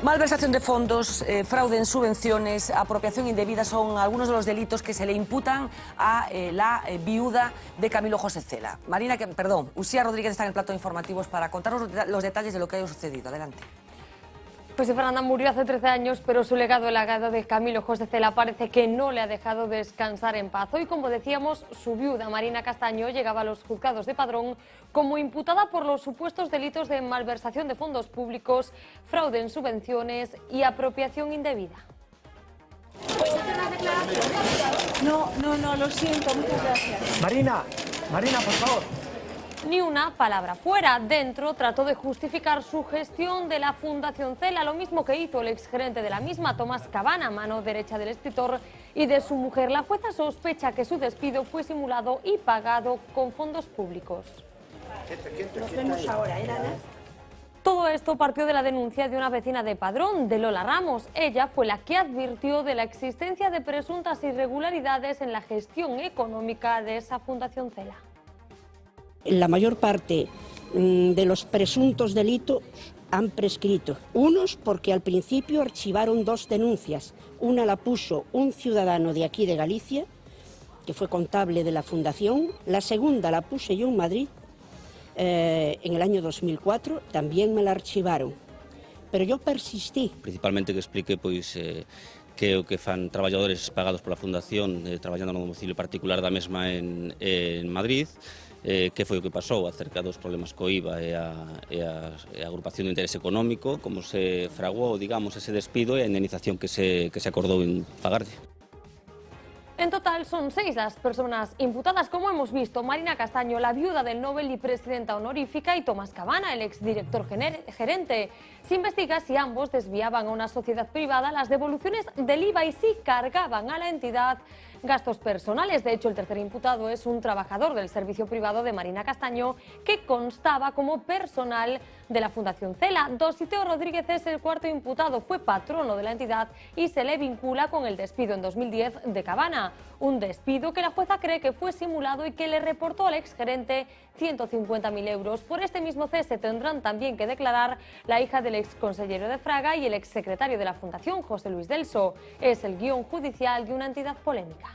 Malversación de fondos, fraude en subvenciones, apropiación indebida son algunos de los delitos que se le imputan a la viuda de Camilo José Cela. Uxía Rodríguez está en el plato de informativos para contarnos los detalles de lo que ha sucedido. Adelante. Pues Fernanda murió hace 13 años, pero su legado, el legado de Camilo José Cela, parece que no le ha dejado descansar en paz. Hoy, como decíamos, su viuda, Marina Castaño, llegaba a los juzgados de Padrón como imputada por los supuestos delitos de malversación de fondos públicos, fraude en subvenciones y apropiación indebida. No, lo siento, muchas gracias. Marina, por favor. Ni una palabra fuera. Dentro trató de justificar su gestión de la Fundación Cela, lo mismo que hizo el exgerente de la misma, Tomás Cabana, mano derecha del escritor, y de su mujer. La jueza sospecha que su despido fue simulado y pagado con fondos públicos. Nos vemos ahora, ¿eh, Ana? Todo esto partió de la denuncia de una vecina de Padrón, de Lola Ramos. Ella fue la que advirtió de la existencia de presuntas irregularidades en la gestión económica de esa Fundación Cela. La mayor parte de los presuntos delitos han prescrito. Unos porque al principio archivaron 2 denuncias. Una la puso un ciudadano de aquí de Galicia, que fue contable de la fundación. La segunda la puse yo en Madrid en el año 2004, también me la archivaron. Pero yo persistí. Principalmente que explique que o que fan traballadores pagados pola Fundación traballando no domicilio particular da mesma en Madrid, que foi o que pasou acerca dos problemas co IVA e a agrupación de interés económico, como se fraguou, digamos, ese despido e a indemnización que se acordou en pagarlle. En total son 6 las personas imputadas, como hemos visto: Marina Castaño, la viuda del Nobel y presidenta honorífica, y Tomás Cabana, el exdirector gerente. Se investiga si ambos desviaban a una sociedad privada las devoluciones del IVA y si cargaban a la entidad gastos personales. De hecho, el tercer imputado es un trabajador del servicio privado de Marina Castaño que constaba como personal de la Fundación Cela. Dositeo Rodríguez es el cuarto imputado, fue patrono de la entidad y se le vincula con el despido en 2010 de Cabana. Un despido que la jueza cree que fue simulado y que le reportó al exgerente 150.000 euros. Por este mismo cese tendrán también que declarar la hija del exconsellero de Fraga y el exsecretario de la Fundación, José Luis Delso. Es el guión judicial de una entidad polémica.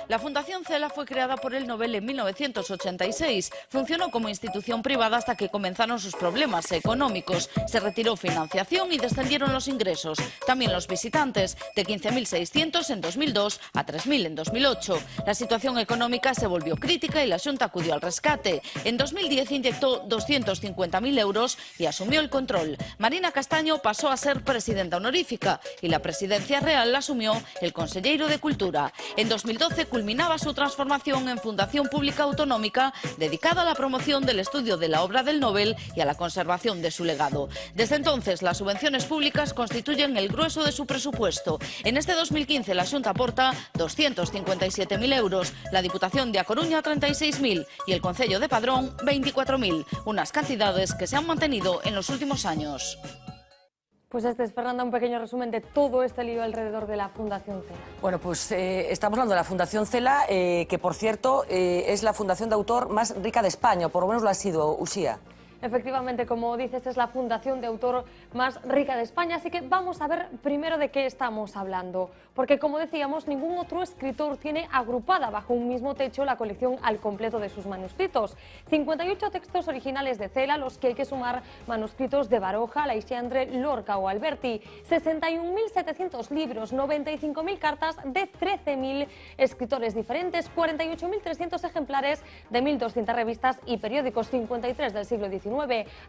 La Fundación Cela fue creada por el Nobel en 1986. Funcionó como institución privada hasta que comenzaron sus problemas económicos. Se retiró financiación y descendieron los ingresos. También los visitantes, de 15.600 en 2002 a 3.000 en 2008. La situación económica se volvió crítica y la Xunta acudió al rescate. En 2010 inyectó 250.000 euros y asumió el control. Marina Castaño pasó a ser presidenta honorífica y la presidencia real la asumió el consellero de Cultura. En 2012 culminaba su transformación en Fundación Pública Autonómica dedicada a la promoción del estudio de la obra del Nobel y a la conservación de su legado. Desde entonces, las subvenciones públicas constituyen el grueso de su presupuesto. En este 2015 la Xunta aporta 257.000 euros, la Diputación de A Coruña 36.000 y el Concello de Padrón 24.000, unas cantidades que se han mantenido en los últimos años. Pues este es, Fernanda, un pequeño resumen de todo este lío alrededor de la Fundación Cela. Bueno, pues estamos hablando de la Fundación Cela, que por cierto es la fundación de autor más rica de España, o por lo menos lo ha sido, Uxía. Efectivamente, como dices, es la fundación de autor más rica de España, así que vamos a ver primero de qué estamos hablando. Porque, como decíamos, ningún otro escritor tiene agrupada bajo un mismo techo la colección al completo de sus manuscritos. 58 textos originales de Cela, los que hay que sumar manuscritos de Baroja, Leixandre, Lorca o Alberti. 61.700 libros, 95.000 cartas de 13.000 escritores diferentes, 48.300 ejemplares de 1.200 revistas y periódicos, 53 del siglo XIX.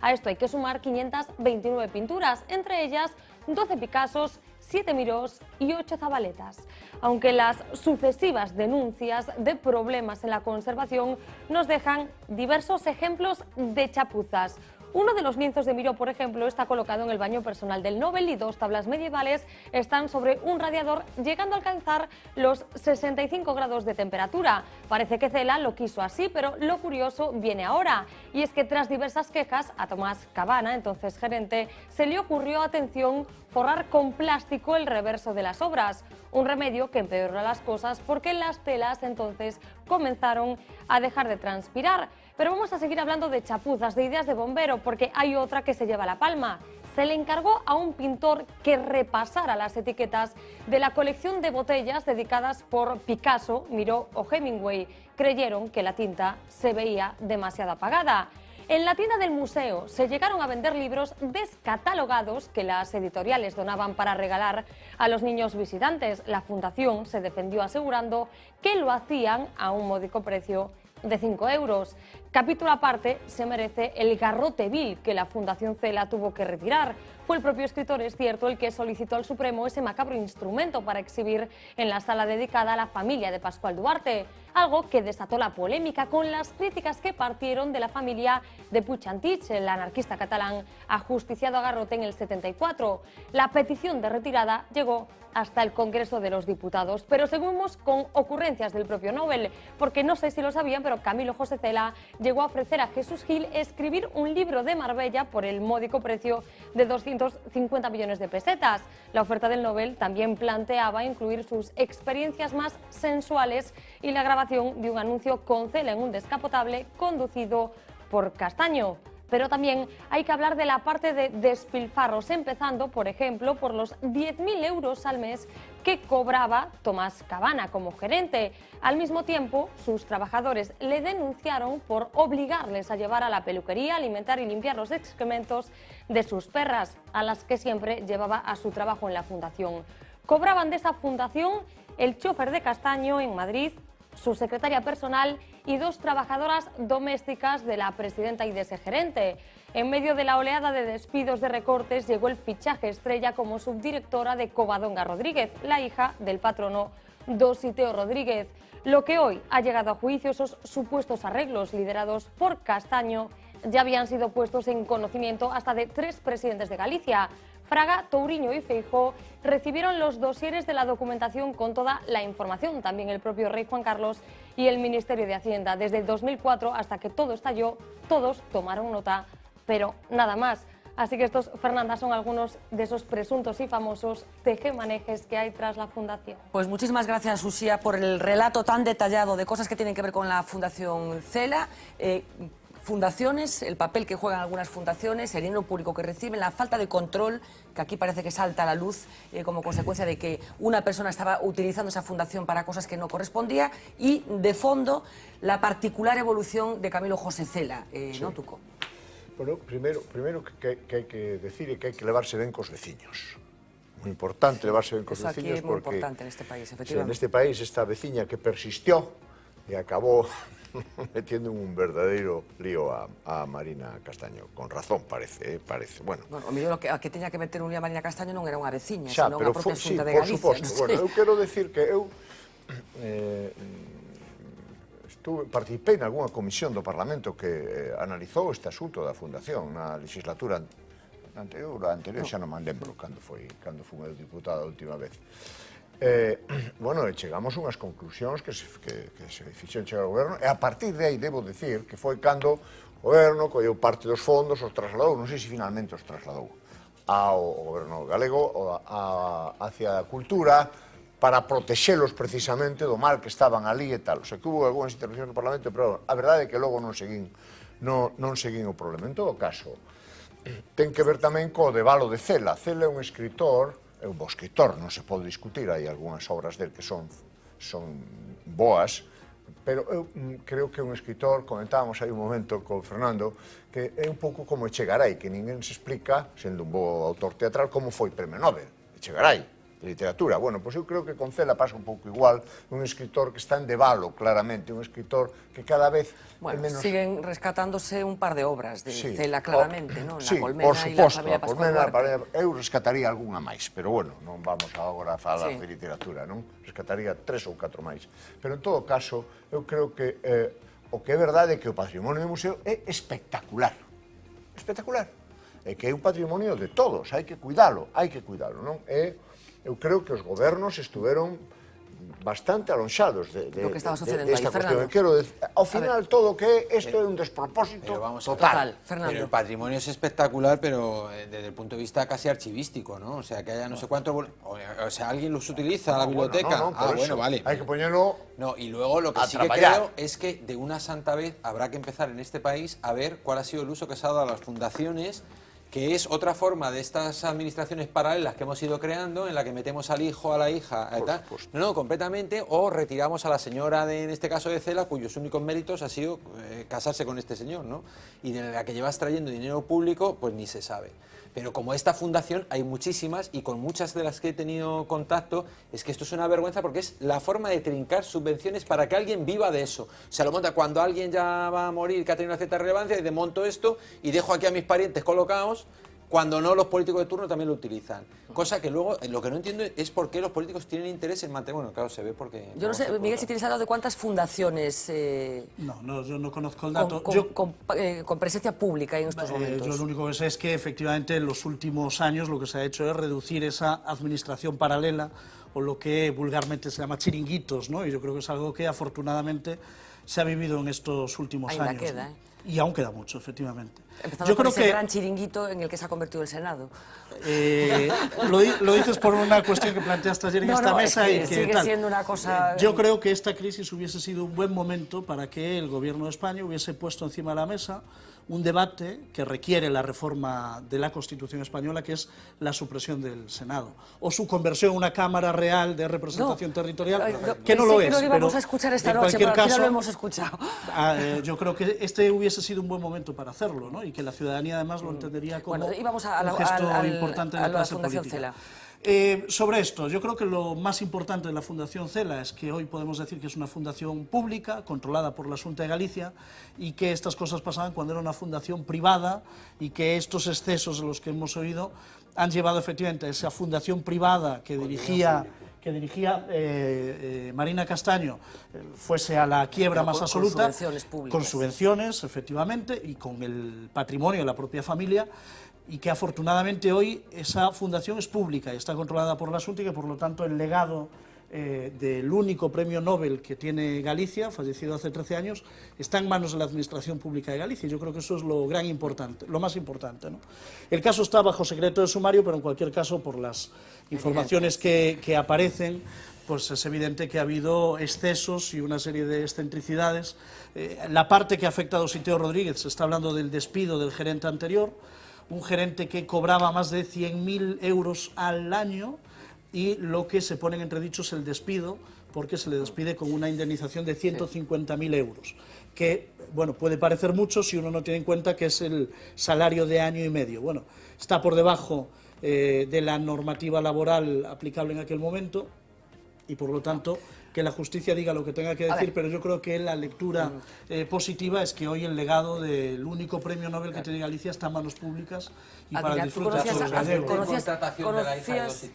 A esto hay que sumar 529 pinturas, entre ellas 12 Picassos, 7 Mirós y 8 Zabaletas. Aunque las sucesivas denuncias de problemas en la conservación nos dejan diversos ejemplos de chapuzas. Uno de los lienzos de Miró, por ejemplo, está colocado en el baño personal del Nobel y 2 tablas medievales están sobre un radiador, llegando a alcanzar los 65 grados de temperatura. Parece que Cela lo quiso así, pero lo curioso viene ahora. Y es que tras diversas quejas, a Tomás Cabana, entonces gerente, se le ocurrió, atención, forrar con plástico el reverso de las obras. Un remedio que empeoró las cosas porque las telas entonces comenzaron a dejar de transpirar. Pero vamos a seguir hablando de chapuzas, de ideas de bombero, porque hay otra que se lleva la palma. se le encargó a un pintor que repasara las etiquetas de la colección de botellas dedicadas por Picasso, Miró o Hemingway. Creyeron que la tinta se veía demasiado apagada. En la tienda del museo se llegaron a vender libros descatalogados que las editoriales donaban para regalar a los niños visitantes. La fundación se defendió asegurando que lo hacían a un módico precio de 5 euros. Capítulo aparte se merece el garrote vil que la Fundación Cela tuvo que retirar. Fue el propio escritor, es cierto, el que solicitó al Supremo ese macabro instrumento para exhibir en la sala dedicada a la familia de Pascual Duarte, algo que desató la polémica con las críticas que partieron de la familia de Puig-Antich, el anarquista catalán ajusticiado a garrote en el 74. La petición de retirada llegó hasta el Congreso de los Diputados, pero seguimos con ocurrencias del propio Nobel, porque no sé si lo sabían, pero Camilo José Cela llegó a ofrecer a Jesús Gil escribir un libro de Marbella por el módico precio de 250 millones de pesetas. La oferta del Nobel también planteaba incluir sus experiencias más sensuales y la grabación de un anuncio con Cela en un descapotable conducido por Castaño. Pero también hay que hablar de la parte de despilfarros, empezando, por ejemplo, por los 10.000 euros al mes que cobraba Tomás Cabana como gerente. Al mismo tiempo, sus trabajadores le denunciaron por obligarles a llevar a la peluquería, alimentar y limpiar los excrementos de sus perras, a las que siempre llevaba a su trabajo en la fundación. Cobraban de esa fundación el chofer de Castaño en Madrid, su secretaria personal y 2 trabajadoras domésticas de la presidenta y de ese gerente. En medio de la oleada de despidos de recortes llegó el fichaje estrella como subdirectora de Covadonga Rodríguez, la hija del patrono Dositeo Rodríguez. Lo que hoy ha llegado a juicio, esos supuestos arreglos liderados por Castaño, ya habían sido puestos en conocimiento hasta de 3 presidentes de Galicia. Fraga, Touriño y Feijóo recibieron los dosieres de la documentación con toda la información, también el propio rey Juan Carlos y el Ministerio de Hacienda. Desde 2004 hasta que todo estalló, todos tomaron nota, pero nada más. Así que estos, Fernanda, son algunos de esos presuntos y famosos tejemanejes que hay tras la fundación. Pues muchísimas gracias, Uxía, por el relato tan detallado de cosas que tienen que ver con la Fundación Cela. Fundaciones, el papel que juegan algunas fundaciones, el dinero público que reciben, la falta de control, que aquí parece que salta a la luz como consecuencia de que una persona estaba utilizando esa fundación para cosas que no correspondía, y de fondo la particular evolución de Camilo José Cela, sí. ¿No, Tuco? Bueno, primeiro que hai que decir é que hai que levarse ben cos veciños. Moi importante levarse ben cos veciños, porque... Eso aquí é moi porque importante neste país, efectivamente. Neste país esta veciña que persistió e acabou metiendo un verdadeiro lío a Marina Castaño, con razón parece, parece. Bueno, o mellor a que teña que meter un lío a Marina Castaño non era unha veciña, xa, senón a propia Xunta de Galicia. Por suposto. Bueno, eu quero decir que eu participei en algunha comisión do Parlamento que analizou este asunto da Fundación na legislatura anterior, xa non me lembro cando fui eu diputado a última vez. Bueno, chegamos unhas conclusións que se fixeron chegar ao goberno, e a partir de aí debo decir que foi cando o goberno colleu parte dos fondos, os trasladou, non sei se finalmente os trasladou ao goberno galego, hacia a cultura, para protexelos precisamente do mal que estaban ali e tal. O sea, que hubo algunhas intervencións no Parlamento, pero a verdade é que logo non seguín o problema. En todo caso, ten que ver tamén co de Valo de Cela. Cela é un escritor, é un bo escritor, non se pode discutir, hai algunhas obras del que son boas, pero eu creo que é un escritor, comentábamos aí un momento con Fernando, que é un pouco como Echegaray, que ninguén se explica, sendo un bo autor teatral, como foi premio Nobel. Echegaray, de literatura. Bueno, pois eu creo que con Cela pasa un pouco igual, un escritor que está en debalo, claramente, un escritor que cada vez bueno, menos... siguen rescatándose un par de obras de Cela, claramente, ¿no? Sí, La Colmena e la familia Pascual Duarte. Eu rescataría algunha máis, pero bueno, non vamos agora a falar de literatura, non? Rescataría 3 ou 4 máis. Pero en todo caso, eu creo que o que é verdade é que o patrimonio do museo é espectacular. Espectacular. É que é un patrimonio de todos, hai que cuidalo, non? Eu creo que os gobernos estuveron bastante alonxados de esta cuestión. Ao final, todo o que é, isto é un despropósito total. Pero el patrimonio es espectacular, pero desde el punto de vista casi archivístico, ¿no? O sea, que haya no sé cuánto... O sea, alguien los utiliza, la biblioteca. Bueno, vale. Hay que ponerlo... No, y luego lo que sí que creo es que de una santa vez habrá que empezar en este país a ver cuál ha sido el uso que se ha dado a las fundaciones que es otra forma de estas administraciones paralelas que hemos ido creando, en la que metemos al hijo, a la hija, tal. No, completamente, o retiramos a la señora, en este caso de Cela, cuyos únicos méritos ha sido casarse con este señor, ¿no? Y de la que llevas trayendo dinero público, pues ni se sabe. Pero como esta fundación hay muchísimas, y con muchas de las que he tenido contacto, es que esto es una vergüenza porque es la forma de trincar subvenciones para que alguien viva de eso. Se lo monta cuando alguien ya va a morir, que ha tenido una cierta relevancia, y de monto esto y dejo aquí a mis parientes colocados, cuando no, los políticos de turno también lo utilizan. Cosa que luego, lo que no entiendo es por qué los políticos tienen interés en mantener... Bueno, claro, se ve porque... Yo no sé, Miguel, si tienes datos de cuántas fundaciones... No, yo no conozco el dato. Con presencia pública en estos momentos. Yo lo único que sé es que efectivamente en los últimos años lo que se ha hecho es reducir esa administración paralela, o lo que vulgarmente se llama chiringuitos, ¿no? Y yo creo que es algo que afortunadamente se ha vivido en estos últimos Ahí años. Queda, ¿no? Y aún queda mucho, efectivamente. Empezando por ese gran chiringuito en el que se ha convertido el Senado. Lo dices por una cuestión que planteaste ayer en esta mesa. Es que sigue siendo una cosa... Yo creo que esta crisis hubiese sido un buen momento para que el Gobierno de España hubiese puesto encima de la mesa un debate que requiere la reforma de la Constitución española, que es la supresión del Senado, o su conversión en una Cámara Real de representación territorial, que no lo es. Que no íbamos a escuchar esta noche, pero al final lo hemos escuchado. Yo creo que este hubiese sido un buen momento para hacerlo, ¿no? Y que la ciudadanía además lo entendería como un gesto importante de la clase política. Sobre esto, yo creo que lo más importante de la Fundación Cela es que hoy podemos decir que es una fundación pública, controlada por la Xunta de Galicia, y que estas cosas pasaban cuando era una fundación privada, y que estos excesos de los que hemos oído han llevado efectivamente a esa fundación privada que dirigía Marina Castaño fuese a la quiebra más absoluta, con subvenciones, efectivamente, y con el patrimonio de la propia familia, y que afortunadamente hoy esa fundación es pública y está controlada por la Xunta, y que por lo tanto el legado del único premio Nobel que tiene Galicia, fallecido hace 13 años, está en manos de la Administración Pública de Galicia. Yo creo que eso es lo más importante, ¿no? El caso está bajo secreto de sumario, pero en cualquier caso, por las informaciones que aparecen, pues es evidente que ha habido excesos y una serie de excentricidades. La parte que ha afectado a Siteo Rodríguez, se está hablando del despido del gerente anterior, un gerente que cobraba más de 100.000 euros al año, y lo que se pone en entredicho es el despido, porque se le despide con una indemnización de 150.000 euros, que, bueno, puede parecer mucho si uno no tiene en cuenta que es el salario de año y medio. Bueno, está por debajo de la normativa laboral aplicable en aquel momento, y por lo tanto que la justicia diga lo que tenga que decir, pero yo creo que la lectura positiva es que hoy el legado del único premio Nobel que tiene Galicia está en manos públicas y para el disfrute de todos los gallegos.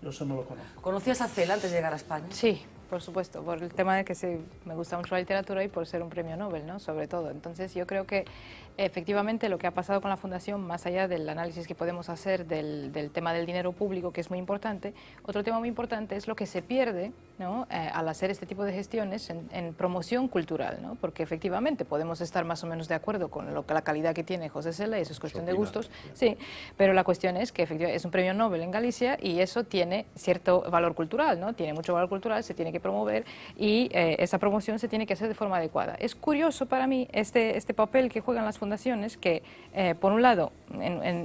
Yo eso no lo conozco. ¿Conocías a Cela antes de llegar a España? Sí, por supuesto, por el tema de que me gusta mucho la literatura y por ser un premio Nobel, ¿no? Sobre todo. Entonces yo creo que efectivamente lo que ha pasado con la Fundación, más allá del análisis que podemos hacer del tema del dinero público, que es muy importante, otro tema muy importante es lo que se pierde, ¿no? Al hacer este tipo de gestiones en promoción cultural, ¿no? Porque efectivamente podemos estar más o menos de acuerdo con la calidad que tiene José Cela, y eso es cuestión de gustos, sí, pero la cuestión es que efectivamente es un premio Nobel en Galicia y eso tiene cierto valor cultural, ¿no? Tiene mucho valor cultural, se tiene que promover, y esa promoción se tiene que hacer de forma adecuada. Es curioso para mí este papel que juegan las fundaciones, que por un lado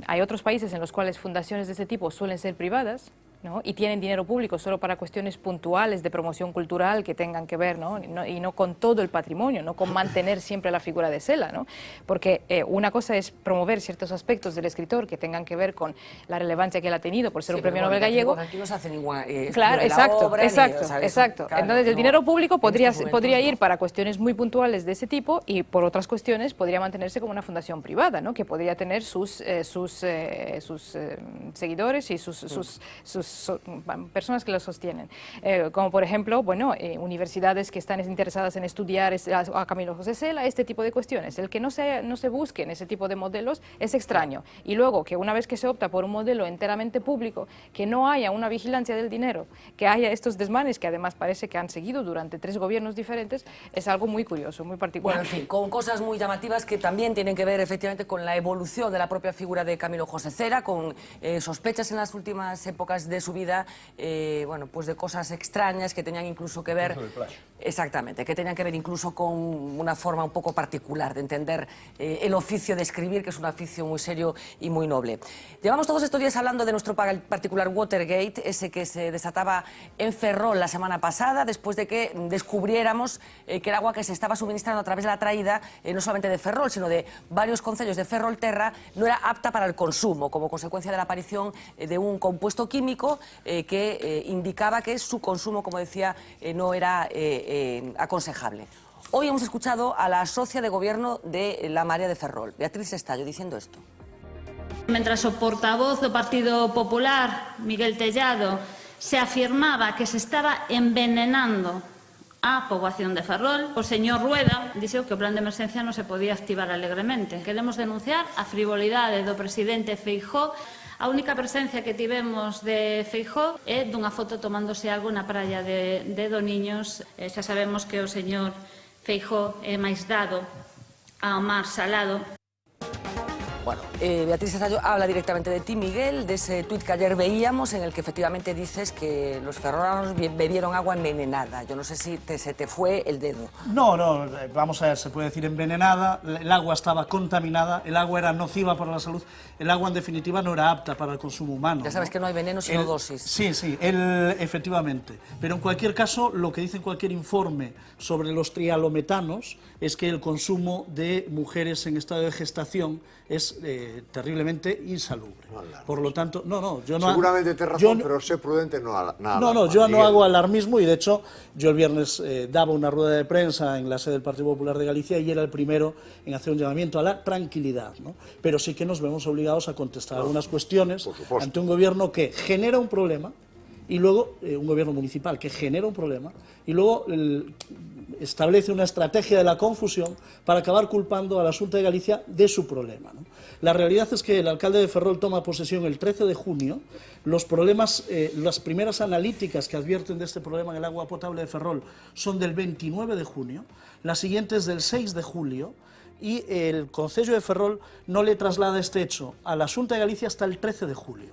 hay otros países en los cuales fundaciones de este tipo suelen ser privadas, ¿no? Y tienen dinero público solo para cuestiones puntuales de promoción cultural que tengan que ver, ¿no? Y no con todo el patrimonio, no con mantener siempre la figura de Cela, ¿no? Porque una cosa es promover ciertos aspectos del escritor que tengan que ver con la relevancia que él ha tenido por ser un premio Nobel gallego. Aquí no se hace ninguna claro, exacto. Claro, entonces el dinero público podría ir para cuestiones muy puntuales de ese tipo, y por otras cuestiones podría mantenerse como una fundación privada, ¿no? Que podría tener sus seguidores y sus personas que lo sostienen, como por ejemplo, bueno, universidades que están interesadas en estudiar a Camilo José Cela, este tipo de cuestiones. El que no se busquen ese tipo de modelos es extraño, y luego que una vez que se opta por un modelo enteramente público, que no haya una vigilancia del dinero, que haya estos desmanes que además parece que han seguido durante 3 gobiernos diferentes, es algo muy curioso, muy particular. Bueno, en fin, con cosas muy llamativas que también tienen que ver efectivamente con la evolución de la propia figura de Camilo José Cela, con sospechas en las últimas épocas de de su vida, bueno, pues de cosas extrañas que tenían incluso que ver... Exactamente, que tenían que ver incluso con una forma un poco particular de entender el oficio de escribir, que es un oficio muy serio y muy noble. Llevamos todos estos días hablando de nuestro particular Watergate, ese que se desataba en Ferrol la semana pasada, después de que descubriéramos que el agua que se estaba suministrando a través de la traída, no solamente de Ferrol, sino de varios concellos de Ferrolterra, no era apta para el consumo, como consecuencia de la aparición de un compuesto químico que indicaba que su consumo, como decía, no era aconsejable. Hoy hemos escuchado a la socia de gobierno de la Marea de Ferrol, Beatriz Estallo, diciendo esto. Mientras o portavoz do Partido Popular, Miguel Tellado, se afirmaba que se estaba envenenando a poboación de Ferrol, o señor Rueda dixo que o plan de emerxencia non se podía activar alegremente. Queremos denunciar a frivolidade do presidente Feijóo. A única presencia que tivemos de Feijóo é dunha foto tomándose algo na praia de Doniños. Xa sabemos que o señor Feijóo é máis dado ao mar salado. Bueno, Beatriz Estallo habla directamente de ti, Miguel, de ese tuit que ayer veíamos en el que efectivamente dices que los ferrolanos bebieron agua envenenada. Yo no sé si se te fue el dedo. No, vamos a ver, se puede decir envenenada, el agua estaba contaminada, el agua era nociva para la salud, el agua en definitiva no era apta para el consumo humano. Ya sabes, ¿no? Que no hay veneno sino dosis. Sí, efectivamente. Pero en cualquier caso, lo que dice en cualquier informe sobre los trialometanos es que el consumo de mujeres en estado de gestación es terriblemente insalubre. Por lo tanto, yo no... Seguramente tienes razón, pero sé prudente, nada. Yo no hago alarmismo y de hecho yo el viernes daba una rueda de prensa en la sede del Partido Popular de Galicia y era el primero en hacer un llamamiento a la tranquilidad, ¿no? Pero sí que nos vemos obligados a contestar algunas cuestiones ante un gobierno que genera un problema y luego un gobierno municipal que genera un problema y luego establece una estrategia de la confusión para acabar culpando a la Xunta de Galicia de su problema, ¿no? La realidad es que el alcalde de Ferrol toma posesión el 13 de junio, los problemas, las primeras analíticas que advierten de este problema en el agua potable de Ferrol son del 29 de junio, las siguientes del 6 de julio, y el Concello de Ferrol no le traslada este hecho a la Xunta de Galicia hasta el 13 de julio.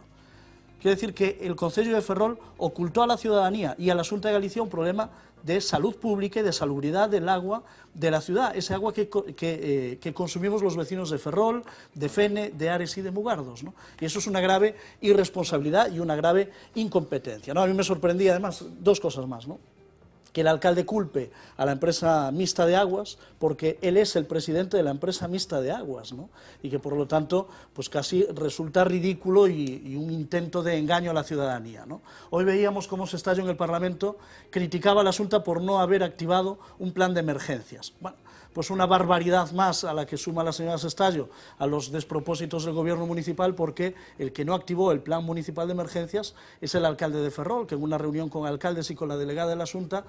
Quiere decir que el Concello de Ferrol ocultó a la ciudadanía y a la Xunta de Galicia un problema de salud pública y de salubridad del agua de la ciudad, ese agua que consumimos los vecinos de Ferrol, de Fene, de Ares y de Mugardos, ¿no? Y eso es una grave irresponsabilidad y una grave incompetencia, ¿no? A mí me sorprendía además dos cosas más, ¿no? Que el alcalde culpe a la empresa mixta de aguas, porque él es el presidente de la empresa mixta de aguas, ¿no? Y que por lo tanto, pues casi resulta ridículo y un intento de engaño a la ciudadanía, ¿no? Hoy veíamos cómo Estallo en el Parlamento criticaba a la Xunta por no haber activado un plan de emergencias. Bueno, pues una barbaridad más a la que suma la señora Estallo a los despropósitos del gobierno municipal, porque el que no activó el plan municipal de emergencias es el alcalde de Ferrol, que en una reunión con alcaldes y con la delegada de la Xunta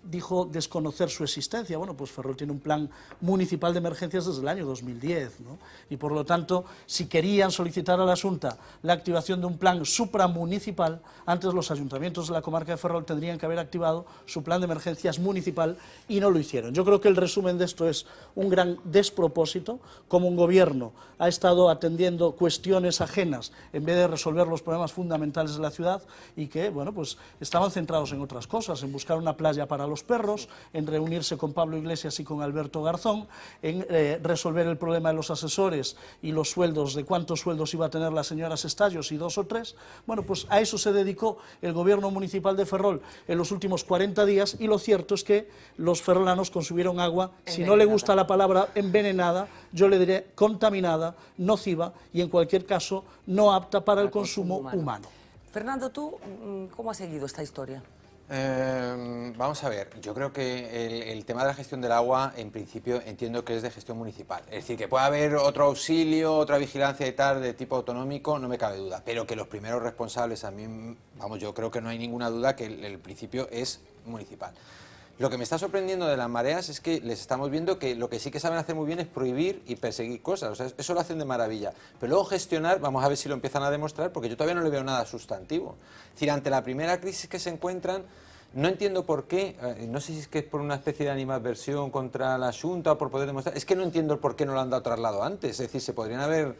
dijo desconocer su existencia. Bueno, pues Ferrol tiene un plan municipal de emergencias desde el año 2010, ¿no? Y por lo tanto, si querían solicitar a la Xunta la activación de un plan supramunicipal, antes los ayuntamientos de la comarca de Ferrol tendrían que haber activado su plan de emergencias municipal y no lo hicieron. Yo creo que el resumen de esto es un gran despropósito, como un gobierno ha estado atendiendo cuestiones ajenas en vez de resolver los problemas fundamentales de la ciudad y que, bueno, pues estaban centrados en otras cosas, en buscar una playa para los perros, en reunirse con Pablo Iglesias y con Alberto Garzón, en resolver el problema de los asesores y los sueldos, de cuántos sueldos iba a tener la señora Estallo, si 2 o 3. Bueno, pues a eso se dedicó el gobierno municipal de Ferrol en los últimos 40 días y lo cierto es que los ferrolanos consumieron agua, si no le gusta la palabra envenenada, yo le diré contaminada, nociva y en cualquier caso no apta para el consumo humano. Fernando, ¿tú cómo has seguido esta historia? Vamos a ver, yo creo que el tema de la gestión del agua, en principio, entiendo que es de gestión municipal. Es decir, que puede haber otro auxilio, otra vigilancia y tal de tipo autonómico, no me cabe duda. Pero que los primeros responsables también, vamos, yo creo que no hay ninguna duda que el principio es municipal. Lo que me está sorprendiendo de las mareas es que les estamos viendo que lo que sí que saben hacer muy bien es prohibir y perseguir cosas, o sea, eso lo hacen de maravilla. Pero luego gestionar, vamos a ver si lo empiezan a demostrar, porque yo todavía no le veo nada sustantivo. Es decir, ante la primera crisis que se encuentran, no entiendo por qué, no sé si es que es por una especie de animadversión contra la Xunta o por poder demostrar, es que no entiendo el por qué no lo han dado traslado antes, es decir, se podrían haber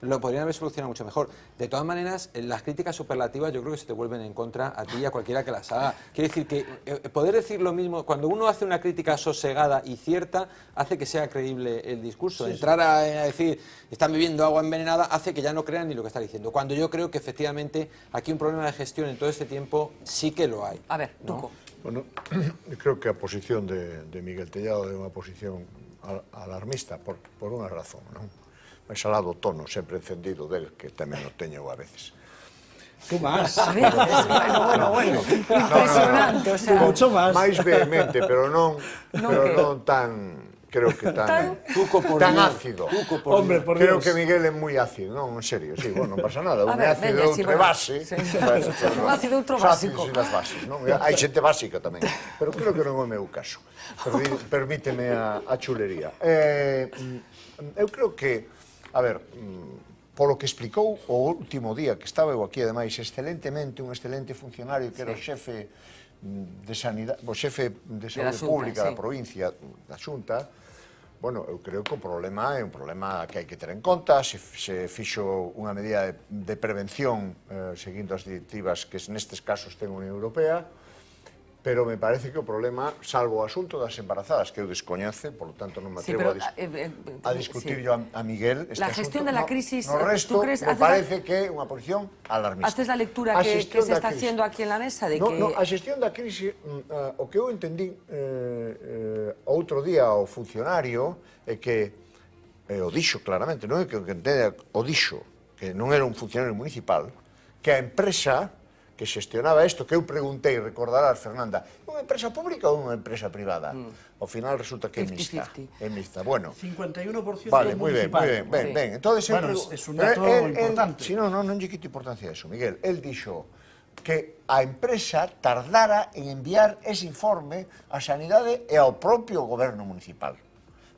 lo podrían haber solucionado mucho mejor. De todas maneras, las críticas superlativas yo creo que se te vuelven en contra a ti y a cualquiera que las haga. Quiero decir que poder decir lo mismo, cuando uno hace una crítica sosegada y cierta, hace que sea creíble el discurso. Entrar a decir, están bebiendo agua envenenada, hace que ya no crean ni lo que está diciendo. Cuando yo creo que efectivamente aquí un problema de gestión en todo este tiempo sí que lo hay. A ver, Tuco. Bueno, creo que a posición de Miguel Tellado é unha posición alarmista por unha razón, non? O salado tono sempre encendido del que tamén o teño a veces. Tú más. A veces, bueno. Impresionante, o sea. Mucho más. Máis vehemente, pero non tan... Creo que tan ácido. Hombre, por creo Dios. que Miguel é moi ácido, non, en serio, sí, bueno, non pasa nada. Un ver, ácido veña, outra sí, bueno. base. Un ácido outro básico. Os ácidos e das bases, non? Hai xente básica tamén, pero creo que non é o meu caso. Permíteme a chulería. Eu creo que, a ver, polo que explicou o último día que estaba eu aquí, ademais, excelentemente, un excelente funcionario que era o xefe de Sanidade, o xefe de Saúde Pública da provincia, da Xunta. Bueno, eu creo que o problema é un problema que hai que ter en conta, se fixo unha medida de prevención seguindo as directivas que nestes casos ten a Unión Europea, pero me parece que o problema, salvo o asunto das embarazadas, que eu descoñece, por lo tanto non me atrevo a discutir yo a Miguel este la gestión asunto. de la crisis, no resto, ¿tú crees, me parece que é unha posición alarmista. ¿Haces la lectura que se está haciendo aquí en la mesa? De que... No, a xestión da crisis, o que eu entendí outro día ao funcionario é que, o dixo claramente, non é que o entenda, o dixo, que non era un funcionario municipal, que a empresa que xestionaba isto, que eu preguntei, recordarás, Fernanda, unha empresa pública ou unha empresa privada? Ao final resulta que é mixta. É mixta, bueno. 51% vale, moi municipal. ben. Entonces, bueno, es un dato importante. Si non lle quito importancia a eso, Miguel. El dixo que a empresa tardara en enviar ese informe á Sanidade e ao propio goberno municipal.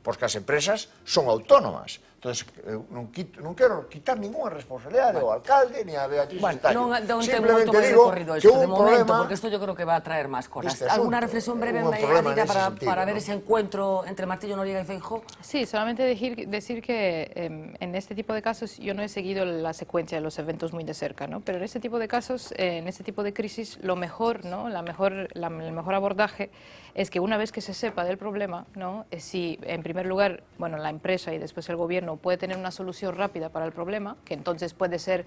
Porque as empresas son autónomas. Entonces, non quero quitar ninguna responsabilidade ao alcalde ni a Beatriz Estaño. Simplemente digo que hubo un problema... Porque esto yo creo que va a traer más cosas. ¿Alguna reflexión breve, Marina, para ver ese encuentro entre Martillo, Noriega y Feijóo? Sí, solamente decir que en este tipo de casos yo no he seguido la secuencia de los eventos muy de cerca, ¿no? Pero en este tipo de casos, en este tipo de crisis, lo mejor, ¿no? El mejor abordaje es que una vez que se sepa del problema, ¿no? Si en primer lugar, bueno, la empresa y después el gobierno puede tener una solución rápida para el problema, que entonces puede ser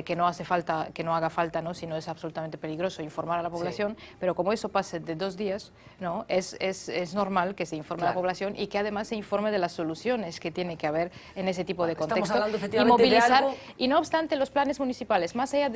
que no haga falta, ¿no? Si no es absolutamente peligroso informar a la población, pero como eso pase de 2 días, ¿no? Es normal que se informe a la población y que además se informe de las soluciones que tiene que haber en ese tipo de contexto y movilizar. Y no obstante, los planes municipales, más allá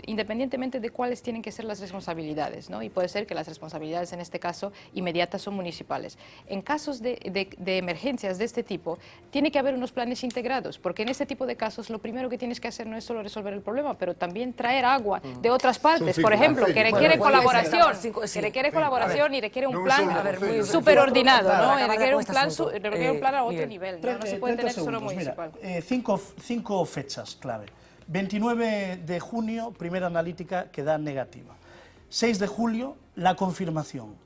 independientemente de cuáles tienen que ser las responsabilidades, ¿no? Y puede ser que las responsabilidades en este caso inmediatas son municipales. En casos de emergencias de este tipo, tiene que haber unos planes integrados, porque en este tipo de casos lo primero que tienes que hacer no es solo resolver el problema, pero también traer agua de otras partes, por ejemplo, que requiere colaboración, y requiere un plan superordinado, ¿no? Requiere un plan a otro nivel, no se puede tener solo municipal. Cinco fechas clave. 29 de junio, primera analítica que da negativa. 6 de julio, la confirmación.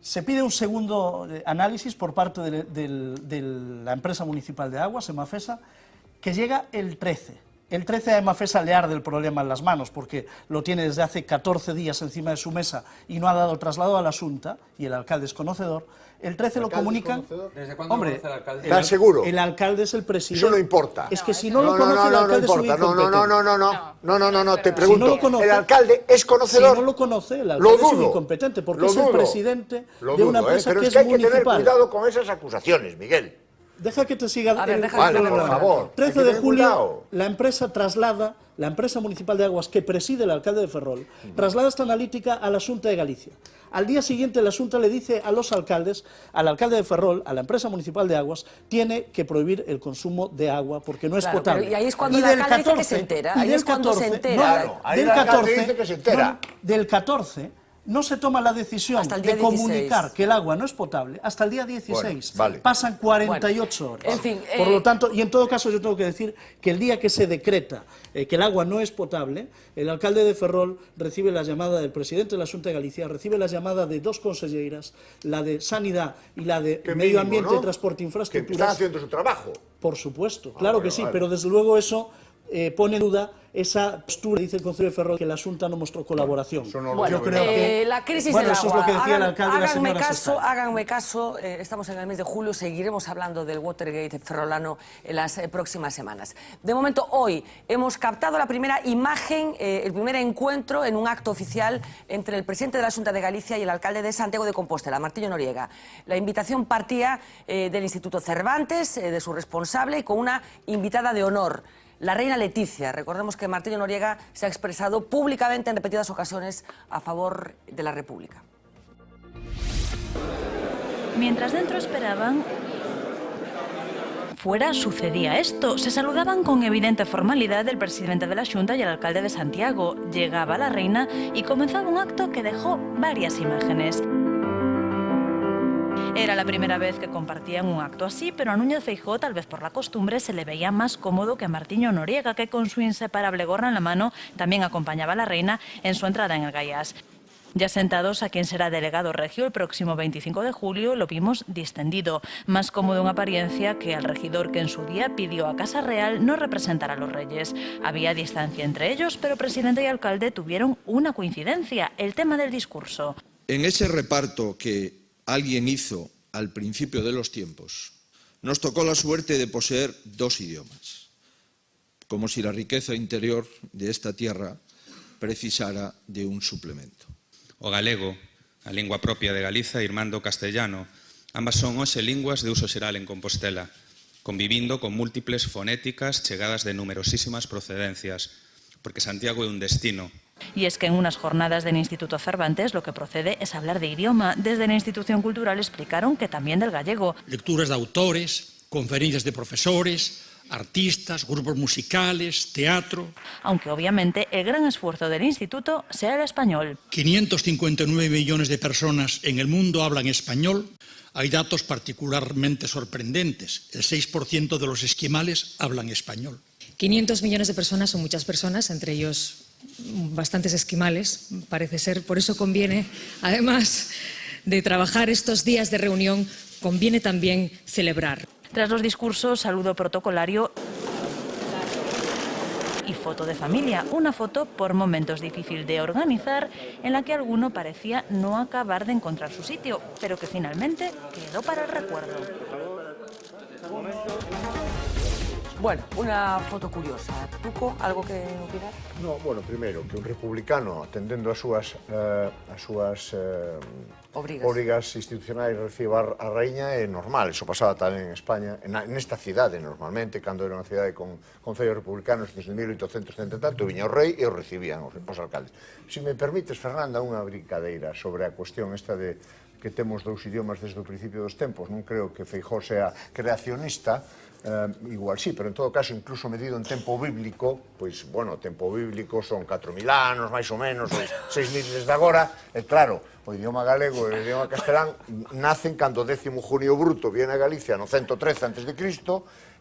Se pide un segundo análisis por parte de la empresa municipal de aguas, Emafesa, que llega el 13. El 13 a Emafesa le arde el problema en las manos porque lo tiene desde hace 14 días encima de su mesa y no ha dado traslado a la Xunta, y el alcalde es conocedor. El 13 lo comunican... ¿Desde cuándo conoce el alcalde? ¿Estás seguro? El alcalde es el presidente. Eso no importa. Es que si no lo conoce el alcalde es un incompetente. No, te pregunto. ¿El alcalde es conocedor? Si no lo conoce, el alcalde es un incompetente porque es el presidente de una empresa que es municipal. Pero es que hay que tener cuidado con esas acusaciones, Miguel. Deja que te siga. Vale, por favor. 13 de julio, la empresa traslada, la empresa municipal de aguas que preside el alcalde de Ferrol, traslada esta analítica a la Xunta de Galicia. Al día siguiente la Xunta le dice a los alcaldes, al alcalde de Ferrol, a la empresa municipal de aguas, tiene que prohibir el consumo de agua porque no es potable. Y ahí es cuando el alcalde dice que se entera. Ahí es cuando se entera. Ahí el alcalde dice que se entera. Del 14... no se toma la decisión de comunicar que el agua no es potable hasta el día 16. Pasan 48 horas. En fin, por lo tanto, y en todo caso yo tengo que decir que el día que se decreta que el agua no es potable, el alcalde de Ferrol recibe la llamada del presidente de la Xunta de Galicia, recibe la llamada de 2 conselleiras, la de Sanidad y la de Medio Ambiente, Transporte e Infraestructuras. Que están haciendo su trabajo. Por supuesto, claro que sí, pero desde luego eso pone en duda esa postura, dice el Concello de Ferrol, que la Xunta no mostró colaboración. Yo creo que la crisis del agua. Eso es lo que decía el alcalde y la señora háganme caso, estamos en el mes de julio, seguiremos hablando del Watergate ferrolano en las próximas semanas. De momento, hoy hemos captado la primera imagen, el primer encuentro en un acto oficial entre el presidente de la Xunta de Galicia y el alcalde de Santiago de Compostela, Martiño Noriega. La invitación partía del Instituto Cervantes, de su responsable, y con una invitada de honor, la reina Leticia. Recordemos que Martiño Noriega se ha expresado públicamente en repetidas ocasiones a favor de la República. Mientras dentro esperaban, fuera sucedía esto. Se saludaban con evidente formalidad el presidente de la Xunta y el alcalde de Santiago. Llegaba la reina y comenzaba un acto que dejó varias imágenes. Era la primera vez que compartían un acto así, pero a Núñez Feijóo, tal vez por la costumbre, se le veía más cómodo que a Martiño Noriega, que con su inseparable gorra en la mano también acompañaba a la reina en su entrada en el Gaiás. Ya sentados a quien será delegado regio el próximo 25 de julio, lo vimos distendido, más cómodo en apariencia que al regidor que en su día pidió a Casa Real no representar a los reyes. Había distancia entre ellos, pero presidente y alcalde tuvieron una coincidencia, el tema del discurso. En ese reparto que alguien hizo al principio de los tiempos, nos tocó la suerte de poseer dos idiomas, como si la riqueza interior de esta tierra precisara de un suplemento. O galego, a lingua propia de Galiza, e irmán do castellano, ambas son hoxe linguas de uso xeral en Compostela, convivindo con múltiples fonéticas chegadas de numerosísimas procedencias, porque Santiago é un destino. Y es que en unas jornadas del Instituto Cervantes lo que procede es hablar de idioma. Desde la institución cultural explicaron que también del gallego. Lecturas de autores, conferencias de profesores, artistas, grupos musicales, teatro. Aunque obviamente el gran esfuerzo del instituto sea el español. 559 millones de personas en el mundo hablan español. Hay datos particularmente sorprendentes. El 6% de los esquimales hablan español. 500 millones de personas son muchas personas, entre ellos bastantes esquimales, parece ser. Por eso conviene, además de trabajar estos días de reunión, conviene también celebrar. Tras los discursos, saludo protocolario y foto de familia. Una foto por momentos difícil de organizar, en la que alguno parecía no acabar de encontrar su sitio, pero que finalmente quedó para el recuerdo. Bueno, una foto curiosa. Tuco, algo que opinar? No, bueno, primeiro, que un republicano, atendendo as súas obrigas institucionais, reciba a raíña é normal. Iso pasaba tamén en España, nesta cidade normalmente, cando era unha cidade con concellos republicanos desde 1870 e tanto, viña o rei e o recibían os alcaldes. Se me permites, Fernanda, unha brincadeira sobre a cuestión esta de que temos dous idiomas desde o principio dos tempos. Non creo que Feijóo sea creacionista, igual sí, pero en todo caso, incluso medido en tempo bíblico, pois, bueno, o tempo bíblico son 4.000 anos, máis ou menos, 6.000 desde agora, e claro, o idioma galego e o idioma castelán nacen cando o 10º Junio Bruto viene a Galicia no 113 a.C.,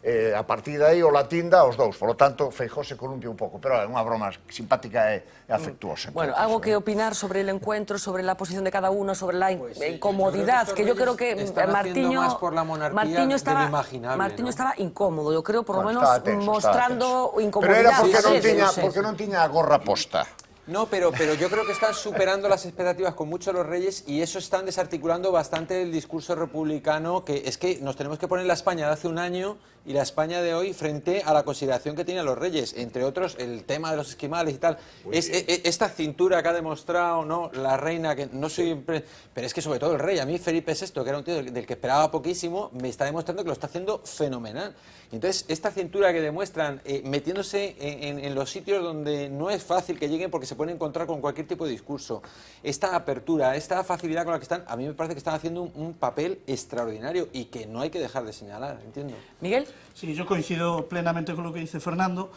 a partir de aí o latín dá os dous, polo tanto, Feijóo se columpia un pouco, pero é unha broma simpática e afectuosa. Bueno, algo que opinar sobre el encuentro, sobre la posición de cada uno, sobre la incomodidad, que yo creo que Martiño estaba incómodo, yo creo, por lo menos mostrando incomodidad. Pero era porque non tiña a gorra posta. No, pero yo creo que están superando las expectativas con mucho los reyes y eso están desarticulando bastante el discurso republicano, que es que nos tenemos que poner la España de hace un año y la España de hoy frente a la consideración que tienen los reyes, entre otros el tema de los esquimales y tal. Esta cintura que ha demostrado, ¿no?, la reina, que no soy... Pero es que sobre todo el rey, a mí Felipe VI, que era un tío del que esperaba poquísimo, me está demostrando que lo está haciendo fenomenal. Entonces, esta cintura que demuestran metiéndose en los sitios donde no es fácil que lleguen porque se pueden encontrar con cualquier tipo de discurso, esta apertura, esta facilidad con la que están, a mí me parece que están haciendo un papel extraordinario y que no hay que dejar de señalar, entiendo. Miguel. Sí, yo coincido plenamente con lo que dice Fernando.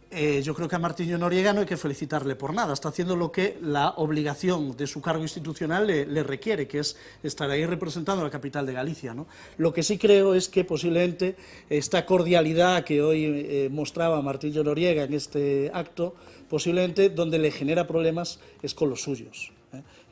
Yo creo que a Martiño Noriega no hay que felicitarle por nada, está haciendo lo que la obligación de su cargo institucional le requiere, que es estar ahí representando a la capital de Galicia, ¿no? Lo que sí creo es que posiblemente esta cordialidad que hoy mostraba Martiño Noriega en este acto, posiblemente donde le genera problemas es con los suyos.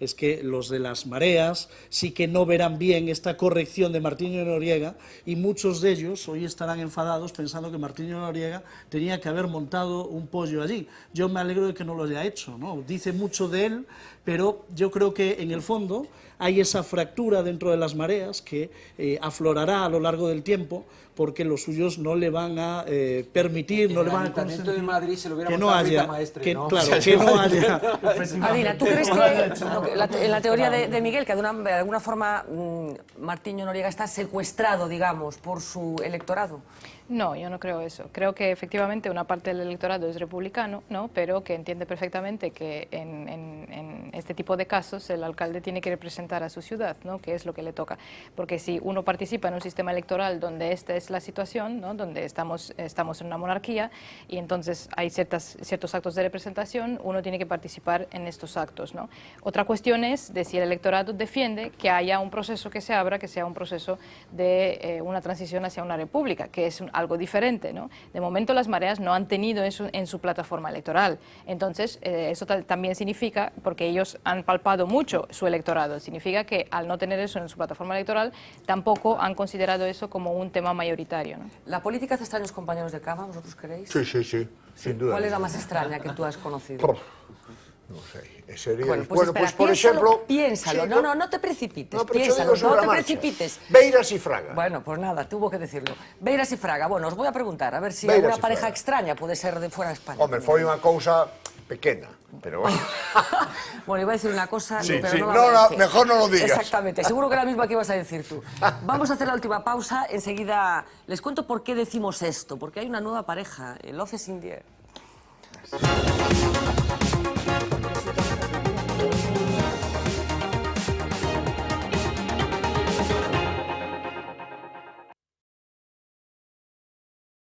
es que los de las mareas sí que no verán bien esta corrección de Martiño Noriega, y muchos de ellos hoy estarán enfadados pensando que Martiño Noriega tenía que haber montado un pollo allí. Yo me alegro de que no lo haya hecho, ¿no? Dice mucho de él, pero yo creo que en el fondo hay esa fractura dentro de las mareas que aflorará a lo largo del tiempo, porque los suyos no le van a permitir, no le van a consentir de Madrid se lo hubiera que no montado haya, Rita Maestre, que, ¿no? claro, que no haya. Adina, ¿tú crees que en la teoría de Miguel, que de alguna forma Martiño Noriega está secuestrado, digamos, por su electorado? No, yo no creo eso. Creo que efectivamente una parte del electorado es republicano, ¿no? Pero que entiende perfectamente que en este tipo de casos el alcalde tiene que representar a su ciudad, ¿no? Que es lo que le toca. Porque si uno participa en un sistema electoral donde esta es la situación, ¿no? Donde estamos en una monarquía y entonces hay ciertos actos de representación, uno tiene que participar en estos actos, ¿no? Otra cuestión es de si el electorado defiende que haya un proceso que se abra, que sea un proceso de una transición hacia una república, que es algo diferente, ¿no? De momento las mareas no han tenido eso en su plataforma electoral. Entonces, eso también significa, porque ellos han palpado mucho su electorado, significa que al no tener eso en su plataforma electoral, tampoco han considerado eso como un tema mayoritario, ¿no? ¿La política hace extraños compañeros de cama, vosotros queréis? Sí, sin duda. ¿Cuál es la más extraña que tú has conocido? No sé, sería... Bueno, pues, espera, por ejemplo... Piénsalo, sí, no te precipites, no, pero piénsalo, digo no te marcha. precipites. Beiras y Fraga. Bueno, pues nada, tuvo que decirlo. Beiras y Fraga, bueno, os voy a preguntar, a ver si Beiras alguna y pareja Fraga. extraña puede ser de fuera de España. Hombre, foi unha cousa pequena, pero bueno. Bueno, iba a decir una cosa, Sí, pero sí, no la voy a decir. mejor no lo digas. Exactamente, seguro que la misma que ibas a decir tú. Vamos a hacer la última pausa, enseguida les cuento por qué decimos esto, porque hay una nueva pareja, Love is in the air.